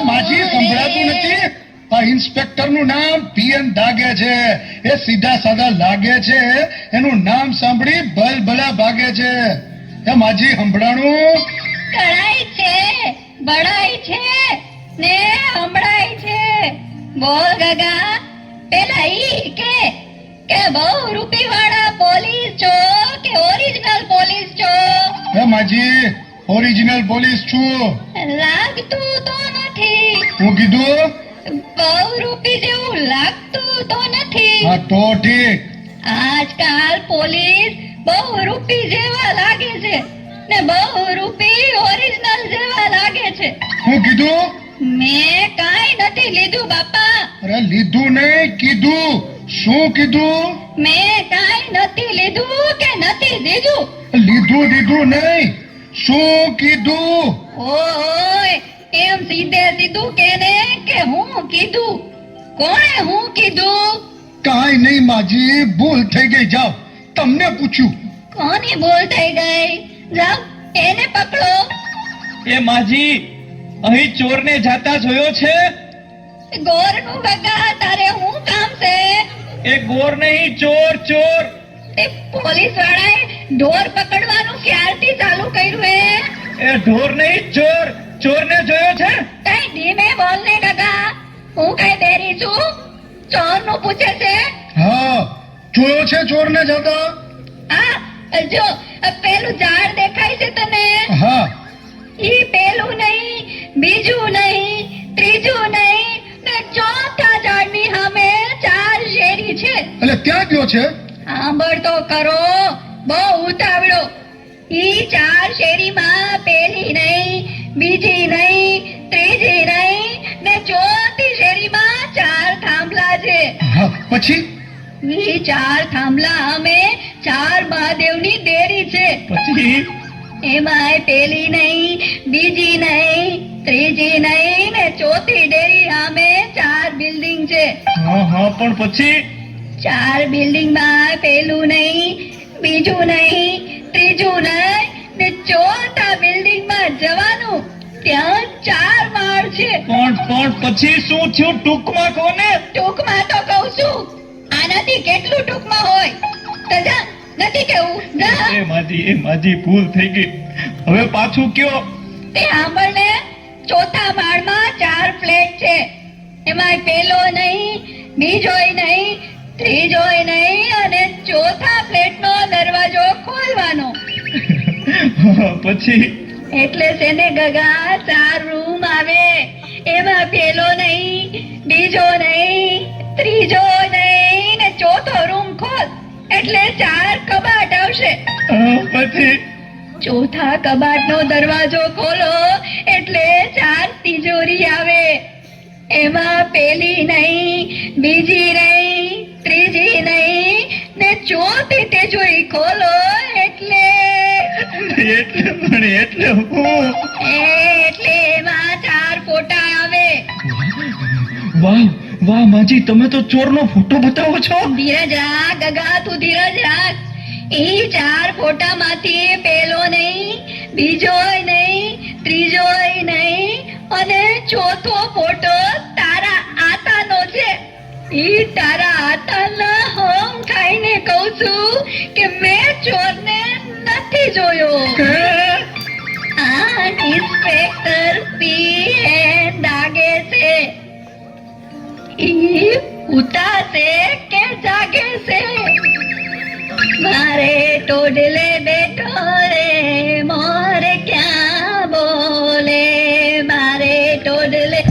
માજી સંભળાતું નથી? આ ઇન્સ્પેક્ટર નું નામ પીએન દાગે છે. એ સીધા સાદા લાગે છે, એનું નામ સાંભળી ભલભલા ભાગે છે. એ માજી સંભળાણું? કળાઈ છે, બળાઈ છે ને હમણાઈ છે. બોલ ગગા, પેલા ઈ કે બહુ રૂપી વાળા પોલીસ છો કે ઓરિજિનલ પોલીસ છો? એ માજી ઓરિજિનલ પોલીસ છું. લાગતું તો નથી. હું કીધું? બહુ રૂપી જેવું લાગતું તો નથી. હા તો ઠીક. આજકાલ પોલીસ બહુ રૂપી જેવા લાગે છે ને બહુ રૂપી ઓરિજિનલ જેવા લાગે છે. હું કીધું? મેં કાંઈ નથી લીધું બાપા. અરે લીધું નહીં, કીધું. શું કીધું? મેં કાંઈ નથી લીધું કે નથી દીધું. લીધું દીધું નહીં, શું કીધું? ઓય, એમ સીધે સીધું કેને કે હું કીધું? કોણે હું કીધું? કાંઈ નહીં માજી, ભૂલ થઈ ગઈ. જાઓ, તમને પૂછ્યું. કોની ભૂલ થઈ ગઈ? જાઓ એને પકડો. એ માજી, અહીં ચોરને જાતા જોયો છે? ગોરનું ગગા, તારે હું કામ છે? એ ગોર નહીં, ચોર ચોર. તે પોલીસ વાળાએ ઢોર પકડવાનું ક્યારથી ચાલુ કર્યું હે? એ ઢોર નહીં, ચોર. ચોરને જોયો છે? કઈ ધીમે બોલ ને ગગા, હું કઈ બેરી છું? ચોરનું પૂછે છે? હા, જોયો છે ચોરને જતા? આ જો પેલું ઝાડ દેખાય છે તને? હા. ઈ પેલું નહીં, બીજું નહીં, ત્રીજું નહીં ને ચોથા ઝાડની સામે 4 શેરી છે. એટલે ત્યાં ગયો છે? સાંભળ તો કરો, બહુ ઉતાવળો. ઈ 4 શેરીમાં પેલી નહીં, બીજી નહીં, ત્રીજી નહીં ને ચોથી શેરીમાં 4 થાંભલા છે. હા, પછી? ઈ 4 થાંભલા અમે 4 મહાદેવની દેરી છે. પછી? એમાંય પેલી નહીં, બીજી નહીં, ત્રીજી નહીં ને ચોથી ડેરી સામે 4 બિલ્ડિંગ છે. હા હા, પણ પછી? 4 બિલ્ડિંગમાં પેલું નહીં, બીજું નહીં, ત્રીજું નહીં ને ચોથા બિલ્ડિંગમાં જવાનું. ત્યાં 4 માળ છે. પણ પછી શું થયું? ટૂંકમાં કહો ને. ટૂંકમાં તો કહું છું. આનાથી કેટલું ટૂંકમાં હોય? તો જા, નથી કેવું? જા. એ માજી ભૂલ થઈ ગઈ. હવે પાછું કયો. તે સાંભળ ને, ચોથા માળમાં 4 ફ્લેટ છે. એમાં પેલો નહીં, બીજોય નહીં, ત્રીજોય નહીં અને ચોથા ફ્લેટનો દરવાજો ખોલવાનો. પછી? એટલે છે ને ગગા, 4 રૂમ આવે. એમાં પેલો નહીં, બીજો નહીં, ત્રીજો નહીં ને ચોથો રૂમ ખોલ એટલે 4 કબાટ આવશે. પછી? ચોથા કબાટનો દરવાજો ખોલો એટલે 4 તિજોરી આવે. એમાં પેલી નહીં, બીજી નહીં, ત્રીજી નહીં ને ચોથી તિજોરી ખોલો એટલે એટલે હું? એટલે એમાં 4 ફોટા આવે. વાહ વાહ માજી, તમે તો ચોરનો ફોટો બતાવો છો. ધીરજ રાખ ગગા, તું ધીરજ રાખ. ઈ 4 ફોટામાંથી પેલો નહીં, બીજોય નહીં, ત્રીજોય નહીં અને ચોથો ફોટો તારા આતાનો છે. ઈ તારા આતાના હોમ ખાઈને કહું છું કે મેં ચોરને નથી જોયો. આ ઇન્સ્પેક્ટર પીએન દાગે છે. ઈ ઉતાસે કે જાગે છે? મારે ટોડલે બેઠો રે મોર ક્યાં બોલે, મારે ટોડલે.